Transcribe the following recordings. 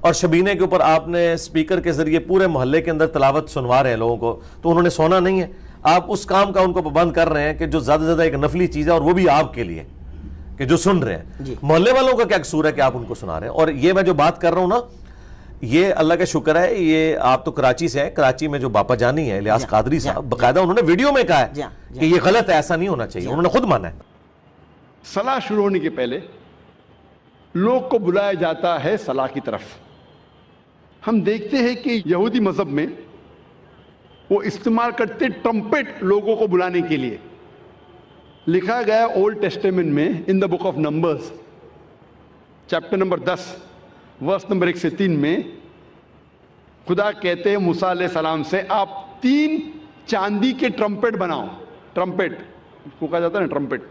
اور شبینے کے اوپر آپ نے اسپیکر کے ذریعے پورے محلے کے اندر تلاوت سنوا رہے ہیں لوگوں کو, تو انہوں نے سونا نہیں ہے. آپ اس کام کا ان کو پابند کر رہے ہیں کہ جو زیادہ سے زیادہ ایک نفلی چیز ہے, اور وہ بھی آپ کے لیے کہ جو سن رہے ہیں. محلے والوں کا کیا قصور ہے کہ آپ ان کو سنا رہے ہیں؟ اور یہ میں جو بات کر رہا ہوں نا, یہ اللہ کا شکر ہے, یہ آپ تو کراچی سے ہیں, کراچی میں جو باپا جانی ہے الیاس قادری صاحب, باقاعدہ انہوں نے ویڈیو میں کہا ہے کہ یہ غلط ہے, ایسا نہیں ہونا چاہیے, انہوں نے خود مانا ہے. صلاح شروع ہونے کے پہلے لوگ کو بلایا جاتا ہے صلاح کی طرف. ہم دیکھتے ہیں کہ یہودی مذہب میں وہ استعمال کرتے ٹرمپٹ لوگوں کو بلانے کے لیے. لکھا گیا اولڈ ٹیسٹیمنٹ میں in the book of Numbers chapter number 10 verse number 1 سے 3 میں خدا کہتے ہیں موسیٰ علیہ السلام سے, آپ 3 چاندی کے ٹرمپٹ بناؤ. ٹرمپٹ کو کہا جاتا ہے نا, ٹرمپٹ,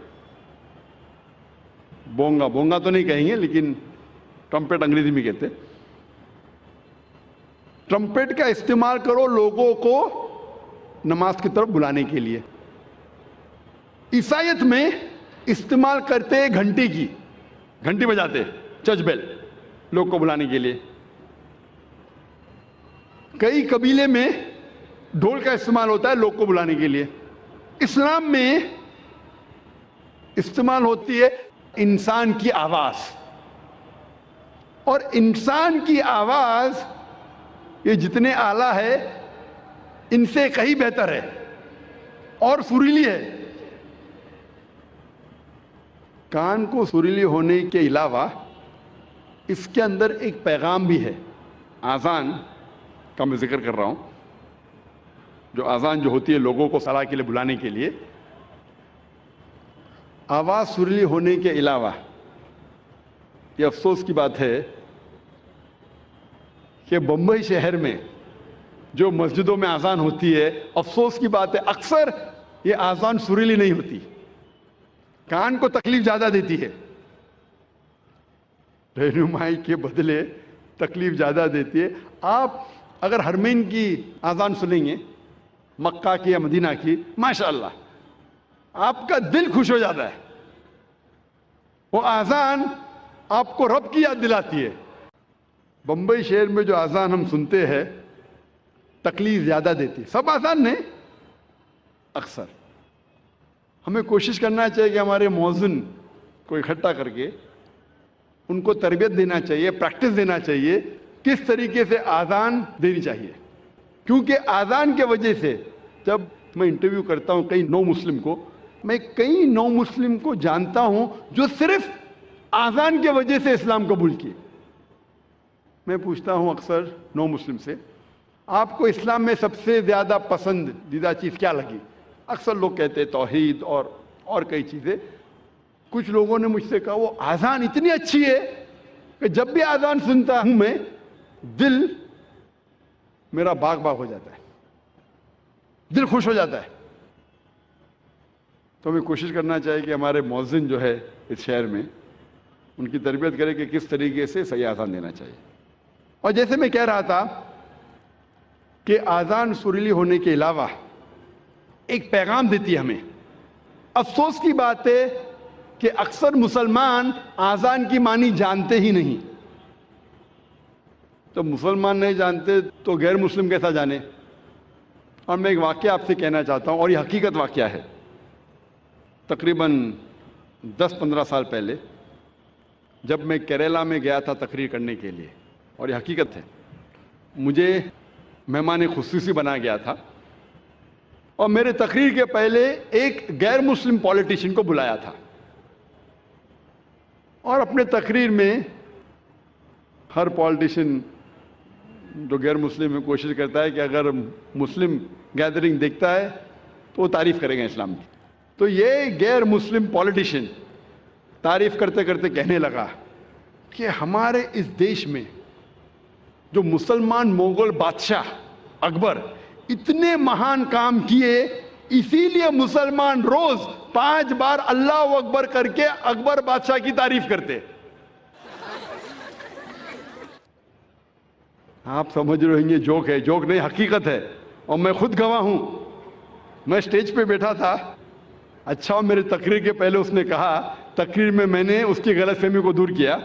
بونگا تو نہیں کہیں گے لیکن ٹرمپٹ انگریزی میں کہتے. ٹرمپٹ کا استعمال کرو لوگوں کو نماز کی طرف بلانے کے لیے. عیسائیت میں استعمال کرتے گھنٹی کی, گھنٹی بجاتے, چرچ بیل, لوگ کو بلانے کے لیے. کئی قبیلے میں ڈھول کا استعمال ہوتا ہے لوگ کو بلانے کے لیے. اسلام میں استعمال ہوتی ہے انسان کی آواز, اور انسان کی آواز یہ جتنے اعلیٰ ہے ان سے کہیں بہتر ہے اور سریلی ہے. کان کو سریلی ہونے کے علاوہ اس کے اندر ایک پیغام بھی ہے. آذان کا میں ذکر کر رہا ہوں, جو آذان جو ہوتی ہے لوگوں کو صلاح کے لیے بلانے کے لیے. آواز سریلی ہونے کے علاوہ یہ افسوس کی بات ہے کہ بمبئی شہر میں جو مسجدوں میں آذان ہوتی ہے, افسوس کی بات ہے اکثر یہ آذان سریلی نہیں ہوتی, کان کو تکلیف زیادہ دیتی ہے, رہنمائی کے بدلے تکلیف زیادہ دیتی ہے. آپ اگر حرمین کی آذان سنیں گے, مکہ کی یا مدینہ کی, ماشاءاللہ آپ کا دل خوش ہو جاتا ہے. وہ آذان آپ کو رب کی یاد دلاتی ہے. بمبئی شہر میں جو آذان ہم سنتے ہیں تکلیف زیادہ دیتی. سب آذان نہیں, اکثر. ہمیں کوشش کرنا چاہیے کہ ہمارے مؤذن کو اکٹھا کر کے ان کو تربیت دینا چاہیے, پریکٹس دینا چاہیے کس طریقے سے آذان دینی چاہیے. کیونکہ آذان کے وجہ سے جب میں انٹرویو کرتا ہوں کئی نو مسلم کو, میں کئی نو مسلم کو جانتا ہوں جو صرف آذان کی وجہ سے اسلام قبول کیے. میں پوچھتا ہوں اکثر نو مسلم سے, آپ کو اسلام میں سب سے زیادہ پسندیدہ چیز کیا لگی؟ اکثر لوگ کہتے ہیں توحید اور کئی چیزیں. کچھ لوگوں نے مجھ سے کہا وہ آذان اتنی اچھی ہے کہ جب بھی آذان سنتا ہوں میں دل میرا باغ ہو جاتا ہے, دل خوش ہو جاتا ہے. تو ہمیں کوشش کرنا چاہیے کہ ہمارے مؤذن جو ہے اس شہر میں ان کی تربیت کرے کہ کس طریقے سے صحیح آذان دینا چاہیے. اور جیسے میں کہہ رہا تھا کہ آذان سریلی ہونے کے علاوہ ایک پیغام دیتی ہے ہمیں. افسوس کی بات ہے کہ اکثر مسلمان آذان کی معنی جانتے ہی نہیں. تو مسلمان نہیں جانتے تو غیر مسلم کیسا جانے؟ اور میں ایک واقعہ آپ سے کہنا چاہتا ہوں, اور یہ حقیقت واقعہ ہے. تقریباً 10-15 سال پہلے جب میں کیرلا میں گیا تھا تقریر کرنے کے لیے, اور یہ حقیقت ہے, مجھے مہمان خصوصی بنا گیا تھا, اور میرے تقریر کے پہلے ایک غیر مسلم پولیٹیشین کو بلایا تھا. اور اپنے تقریر میں ہر پولیٹیشین جو غیر مسلم ہے کوشش کرتا ہے کہ اگر مسلم گیدرنگ دیکھتا ہے تو وہ تعریف کرے گا اسلام کی. تو یہ غیر مسلم پولیٹیشین تعریف کرتے کرتے کہنے لگا کہ ہمارے اس دیش میں جو مسلمان مغل بادشاہ اکبر اتنے مہان کام کیے, اسی لیے مسلمان روز 5 بار اللہ اکبر کر کے اکبر بادشاہ کی تعریف کرتے. آپ سمجھ رہے ہیں یہ جوک ہے, جوک نہیں, حقیقت ہے, اور میں خود گواہ ہوں. میں سٹیج پہ بیٹھا تھا, اچھا میرے تقریر کے پہلے اس نے کہا, تقریر میں نے اس کی غلط فہمی کو دور کیا.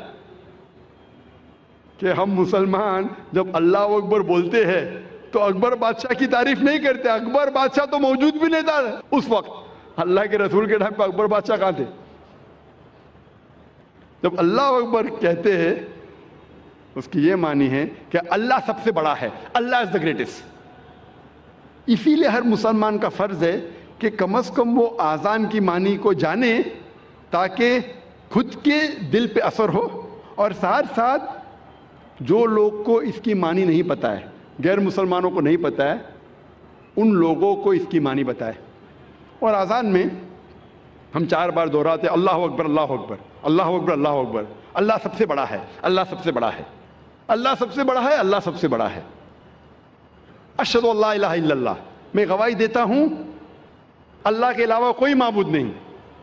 کہ ہم مسلمان جب اللہ اکبر بولتے ہیں تو اکبر بادشاہ کی تعریف نہیں کرتے. اکبر بادشاہ تو موجود بھی نہیں تھا اس وقت. اللہ کے رسول کے ٹائم پہ اکبر بادشاہ کہاں تھے؟ جب اللہ اکبر کہتے ہیں اس کی یہ معنی ہے کہ اللہ سب سے بڑا ہے, اللہ از دا گریٹسٹ. اسی لیے ہر مسلمان کا فرض ہے کہ کم از کم وہ آذان کی معنی کو جانے تاکہ خود کے دل پہ اثر ہو, اور ساتھ ساتھ جو لوگ کو اس کی معنی نہیں پتہ ہے, غیر مسلمانوں کو نہیں پتہ ہے, ان لوگوں کو اس کی معنی بتائے. اور آذان میں ہم 4 بار دہراتے اللہ اکبر اللہ اکبر اللہ اکبر اللہ اکبر. اللہ سب سے بڑا ہے, اللہ سب سے بڑا ہے, اللہ سب سے بڑا ہے, اللہ سب سے بڑا ہے. اشہد ان لا الہ الا اللہ, میں گواہی دیتا ہوں اللہ کے علاوہ کوئی معبود نہیں.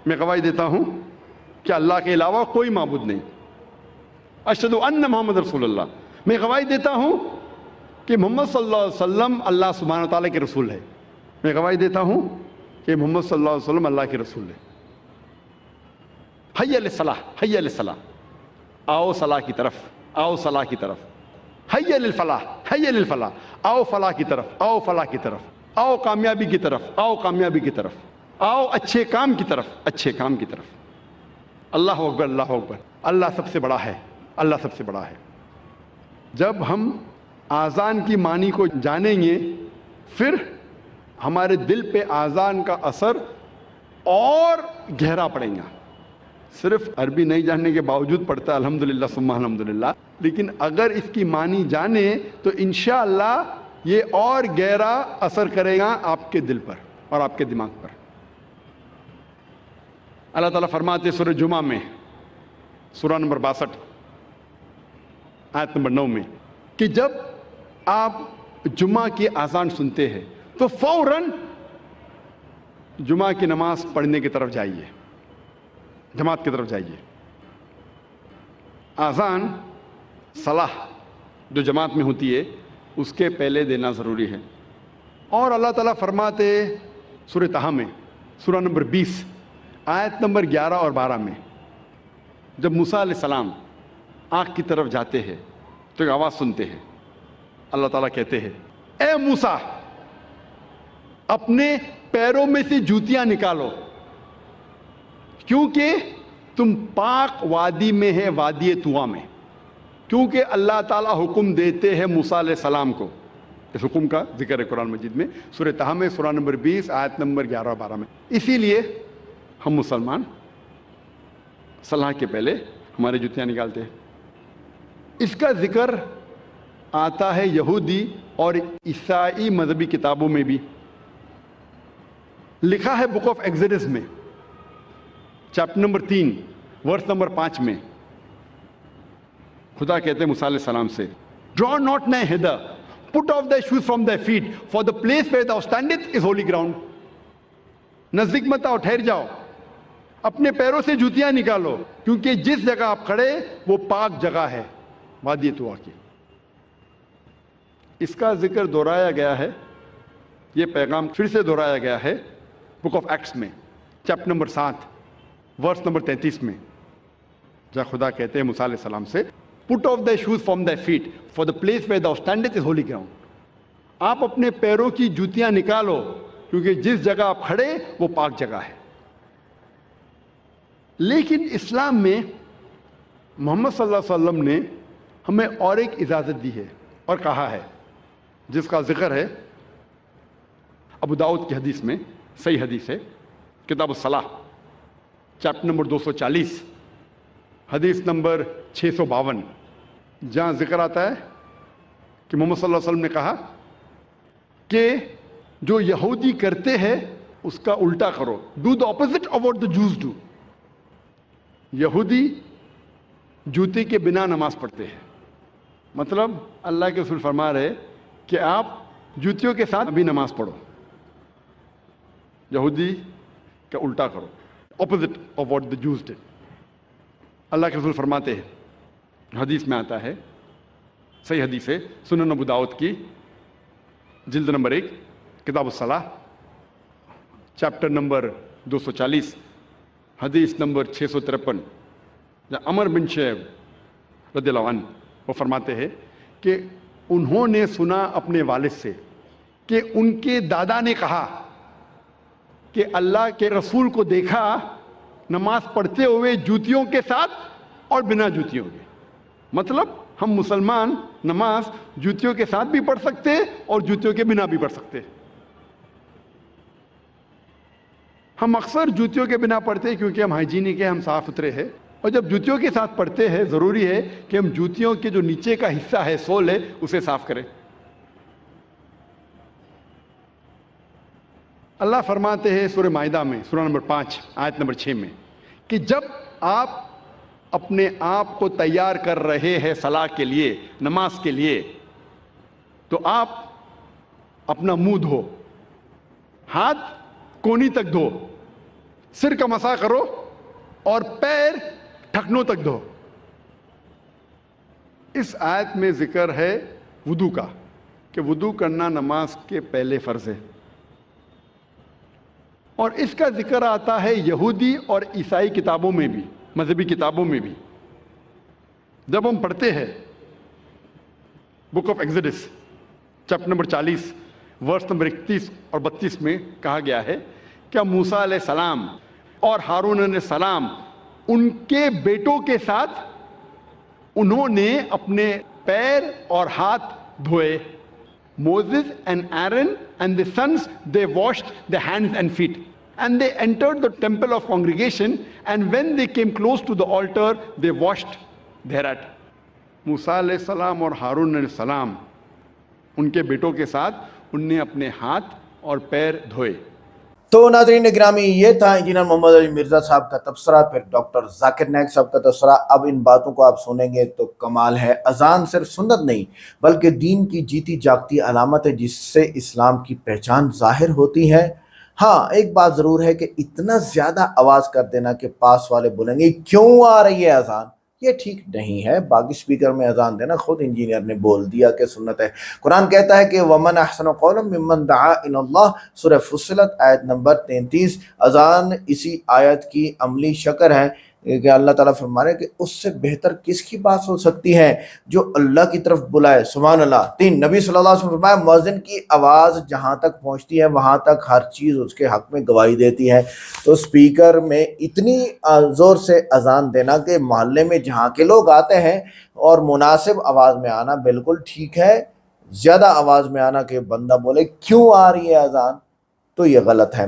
میں گواہی دیتا ہوں کہ اللہ کے علاوہ کوئی معبود نہیں. اشہد ان محمد رسول اللہ, میں گواہی دیتا ہوں کہ محمد صلی اللہ علیہ وسلم اللہ سبحانہ وتعالیٰ کے رسول ہے. میں گواہی دیتا ہوں کہ محمد صلی اللہ علیہ وسلم اللہ کے رسول ہے. حی علی الصلاح, حی علی الصلاح, آؤ صلاح کی طرف, آؤ صلاح کی طرف. حی علی الفلاح, حی علی الفلاح, آؤ فلاح کی طرف, آؤ فلاح کی طرف, آؤ کامیابی کی طرف, آؤ کامیابی کی طرف, آؤ اچھے کام کی طرف, اچھے کام کی طرف. اللہ اکبر اللہ اکبر, اللہ سب سے بڑا ہے, اللہ سب سے بڑا ہے. جب ہم آذان کی معنی کو جانیں گے پھر ہمارے دل پہ آذان کا اثر اور گہرا پڑے گا. صرف عربی نہیں جاننے کے باوجود پڑھتا ہے الحمدللہ ثم الحمدللہ, لیکن اگر اس کی معنی جانے تو انشاءاللہ یہ اور گہرا اثر کرے گا آپ کے دل پر اور آپ کے دماغ پر. اللہ تعالیٰ فرماتے سورہ جمعہ میں سورہ نمبر 62 آیت نمبر 9 میں کہ جب آپ جمعہ کی اذان سنتے ہیں تو فوراً جمعہ کی نماز پڑھنے کی طرف جائیے, جماعت کی طرف جائیے. اذان صلاح جو جماعت میں ہوتی ہے اس کے پہلے دینا ضروری ہے. اور اللہ تعالیٰ فرماتے سورہ طٰہٰ میں سورہ نمبر 20 آیت نمبر 11 اور 12 میں جب موسیٰ علیہ السلام آنکھ کی طرف جاتے ہیں تو ایک آواز سنتے ہیں. اللہ تعالیٰ کہتے ہیں اے موسیٰ اپنے پیروں میں سے جوتیاں نکالو کیونکہ تم پاک وادی میں ہے, وادی طویٰ میں. کیونکہ اللہ تعالیٰ حکم دیتے ہیں موسیٰ علیہ السلام کو. اس حکم کا ذکر ہے قرآن مجید میں سورہ طٰہٰ میں سورہ نمبر 20 آیت نمبر 11 اور 12 میں. اسی لیے ہم مسلمان صلاح کے پہلے ہماری جوتیاں نکالتے ہیں. اس کا ذکر آتا ہے یہودی اور عیسائی مذہبی کتابوں میں بھی. لکھا ہے بک آف ایگزڈس میں چیپٹر نمبر 3 ورس نمبر 5 میں خدا کہتے ہیں موسیٰ علیہ السلام سے draw not nigh hither, put off thy shoes from thy feet, for the place where thou standest is holy ground. نزدیک مت آؤ, ٹھہر جاؤ, اپنے پیروں سے جوتیاں نکالو کیونکہ جس جگہ آپ کھڑے وہ پاک جگہ ہے, وادی طویٰ کی. اس کا ذکر دہرایا گیا ہے, یہ پیغام پھر سے دہرایا گیا ہے بک آف ایکٹس میں چیپٹر نمبر 7 ورس نمبر 33 میں جہاں خدا کہتے ہیں موسیٰ علیہ السلام سے put off thy shoes from thy feet, for the place where thou standest is holy ground. آپ اپنے پیروں کی جوتیاں نکالو کیونکہ جس جگہ آپ کھڑے وہ پاک جگہ ہے. لیکن اسلام میں محمد صلی اللہ علیہ وسلم نے ہمیں اور ایک اجازت دی ہے اور کہا ہے جس کا ذکر ہے ابو داؤد کی حدیث میں, صحیح حدیث ہے, کتاب الصلاح چیپٹر نمبر 240 حدیث نمبر 652 جہاں ذکر آتا ہے کہ محمد صلی اللہ علیہ وسلم نے کہا کہ جو یہودی کرتے ہیں اس کا الٹا کرو, do the opposite of what the Jews do. یہودی جوتے کے بنا نماز پڑھتے ہیں, مطلب اللہ کے رسول فرما رہے کہ آپ جوتیوں کے ساتھ بھی نماز پڑھو, یہودی کا الٹا کرو, opposite of what the Jews did. اللہ کے رسول فرماتے ہیں, حدیث میں آتا ہے, صحیح حدیث ہے, سنن ابو داؤد کی جلد نمبر 1 کتاب الصلاح چیپٹر نمبر 240 حدیث نمبر 653 جہاں عمر بن شعیب رضی اللہ عنہ وہ فرماتے ہیں کہ انہوں نے سنا اپنے والد سے کہ ان کے دادا نے کہا کہ اللہ کے رسول کو دیکھا نماز پڑھتے ہوئے جوتیوں کے ساتھ اور بنا جوتیوں کے. مطلب ہم مسلمان نماز جوتیوں کے ساتھ بھی پڑھ سکتے اور جوتیوں کے بنا بھی پڑھ سکتے. ہم اکثر جوتیوں کے بنا پڑھتے ہیں کیونکہ ہم ہائیجینک ہیں, ہم صاف ستھرے ہیں, اور جب جوتیوں کے ساتھ پڑھتے ہیں ضروری ہے کہ ہم جوتیوں کے جو نیچے کا حصہ ہے, سول ہے, اسے صاف کریں. اللہ فرماتے ہیں سورہ مائدہ میں سورہ نمبر 5 آیت نمبر 6 میں کہ جب آپ اپنے آپ کو تیار کر رہے ہیں صلاح کے لیے, نماز کے لیے, تو آپ اپنا منہ دھو, ہاتھ کونی تک دھو, سر کا مسح کرو اور پیر ٹھکنوں تک دھو. اس آیت میں ذکر ہے وضو کا کہ وضو کرنا نماز کے پہلے فرض ہے, اور اس کا ذکر آتا ہے یہودی اور عیسائی کتابوں میں بھی, مذہبی کتابوں میں بھی. جب ہم پڑھتے ہیں book of Exodus chapter number 40 verse number 31 اور 32 میں کہا گیا ہے کہ موسیٰ علیہ السلام اور ہارون علیہ السلام ان کے بیٹوں کے ساتھ انہوں نے اپنے پیر اور ہاتھ دھوئے. Moses and Aaron and the sons, they washed their hands and feet. And they entered the temple of congregation, and when they came close to the altar, they washed thereat. موسیٰ علیہ السلام اور ہارون علیہ السلام ان کے بیٹوں کے ساتھ ان نے اپنے ہاتھ اور پیر دھوئے. تو ناظرین گرامی, یہ تھا انجینئر محمد علی مرزا صاحب کا تبصرہ, پھر ڈاکٹر ذاکر نائک صاحب کا تبصرہ. اب ان باتوں کو آپ سنیں گے تو کمال ہے. اذان صرف سنت نہیں بلکہ دین کی جیتی جاگتی علامت ہے جس سے اسلام کی پہچان ظاہر ہوتی ہے. ہاں, ایک بات ضرور ہے کہ اتنا زیادہ آواز کر دینا کہ پاس والے بولیں گے کیوں آ رہی ہے اذان, یہ ٹھیک نہیں ہے. باقی سپیکر میں اذان دینا خود انجینئر نے بول دیا کہ سنت ہے. قرآن کہتا ہے کہ وَمَنْ أَحْسَنُ قَوْلًا مِّمَّنْ دَعَا إِلَى اللَّهِ, سورہ فصلت آیت نمبر 33. اذان اسی آیت کی عملی شکر ہے کہ اللہ تعالیٰ فرما رہے ہیں کہ اس سے بہتر کس کی بات ہو سکتی ہے جو اللہ کی طرف بلائے. سبحان اللہ. 3, نبی صلی اللہ علیہ وسلم فرمایا مؤذن کی آواز جہاں تک پہنچتی ہے وہاں تک ہر چیز اس کے حق میں گواہی دیتی ہے. تو سپیکر میں اتنی زور سے اذان دینا کہ محلے میں جہاں کے لوگ آتے ہیں اور مناسب آواز میں آنا بالکل ٹھیک ہے. زیادہ آواز میں آنا کہ بندہ بولے کیوں آ رہی ہے اذان, تو یہ غلط ہے.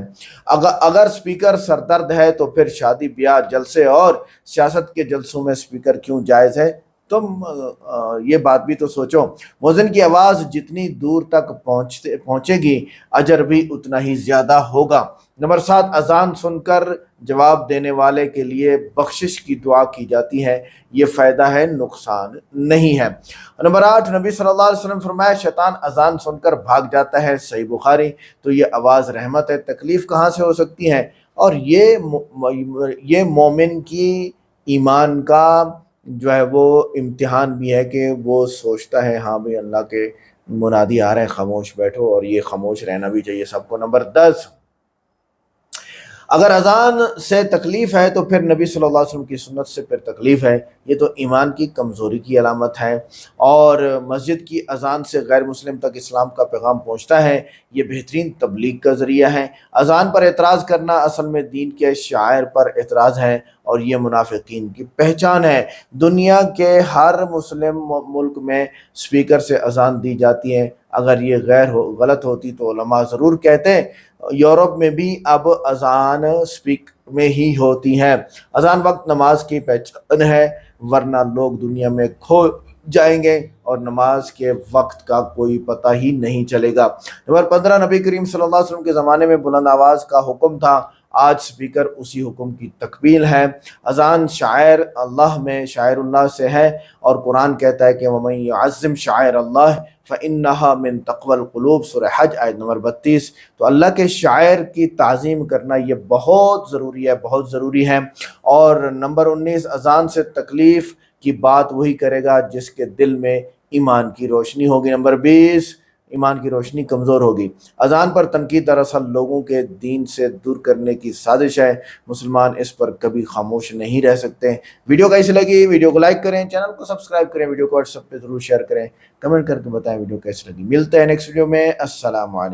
اگر سپیکر سردرد ہے تو پھر شادی بیاہ جلسے اور سیاست کے جلسوں میں سپیکر کیوں جائز ہے؟ تم یہ بات بھی تو سوچو. مؤذن کی آواز جتنی دور تک پہنچے گی اجر بھی اتنا ہی زیادہ ہوگا. نمبر 7, اذان سن کر جواب دینے والے کے لیے بخشش کی دعا کی جاتی ہے. یہ فائدہ ہے, نقصان نہیں ہے. نمبر 8, نبی صلی اللہ علیہ وسلم فرمایا شیطان اذان سن کر بھاگ جاتا ہے, صحیح بخاری. تو یہ آواز رحمت ہے, تکلیف کہاں سے ہو سکتی ہے؟ اور یہ مومن کی ایمان کا جو ہے وہ امتحان بھی ہے کہ وہ سوچتا ہے ہاں بھئی اللہ کے منادی آ رہے ہیں, خاموش بیٹھو, اور یہ خاموش رہنا بھی چاہیے سب کو. نمبر 10, اگر اذان سے تکلیف ہے تو پھر نبی صلی اللہ علیہ وسلم کی سنت سے پھر تکلیف ہے. یہ تو ایمان کی کمزوری کی علامت ہے, اور مسجد کی اذان سے غیر مسلم تک اسلام کا پیغام پہنچتا ہے. یہ بہترین تبلیغ کا ذریعہ ہے. اذان پر اعتراض کرنا اصل میں دین کے شعائر پر اعتراض ہے, اور یہ منافقین کی پہچان ہے. دنیا کے ہر مسلم ملک میں سپیکر سے اذان دی جاتی ہے. اگر یہ غلط ہوتی تو علماء ضرور کہتے. یورپ میں بھی اب اذان سپیک میں ہی ہوتی ہیں. اذان وقت نماز کی پہچان ہے, ورنہ لوگ دنیا میں کھو جائیں گے اور نماز کے وقت کا کوئی پتہ ہی نہیں چلے گا. نمبر 15, نبی کریم صلی اللہ علیہ وسلم کے زمانے میں بلند آواز کا حکم تھا, آج سپیکر اسی حکم کی تکمیل ہے. اذان شاعر اللہ میں شاعر اللہ سے ہے, اور قرآن کہتا ہے کہ وَمَن يُعَظِّمْ شَعَائِرَ اللَّهِ فَإِنَّهَا مِن تَقْوَى الْقُلُوبِ, سورہ حج آیت نمبر 32. تو اللہ کے شاعر کی تعظیم کرنا یہ بہت ضروری ہے, بہت ضروری ہے. اور نمبر 19, اذان سے تکلیف کی بات وہی کرے گا جس کے دل میں ایمان کی روشنی ہوگی. نمبر 20, ایمان کی روشنی کمزور ہوگی۔ اذان پر تنقید دراصل لوگوں کے دین سے دور کرنے کی سازش ہے، مسلمان اس پر کبھی خاموش نہیں رہ سکتے۔ ویڈیو کیسی لگی؟ ویڈیو کو لائک کریں، چینل کو سبسکرائب کریں، ویڈیو کو واٹس ایپ پہ ضرور شیئر کریں، کمنٹ کر کے بتائیں ویڈیو کیسی لگی۔ ملتے ہیں نیکسٹ ویڈیو میں، السلام علیکم۔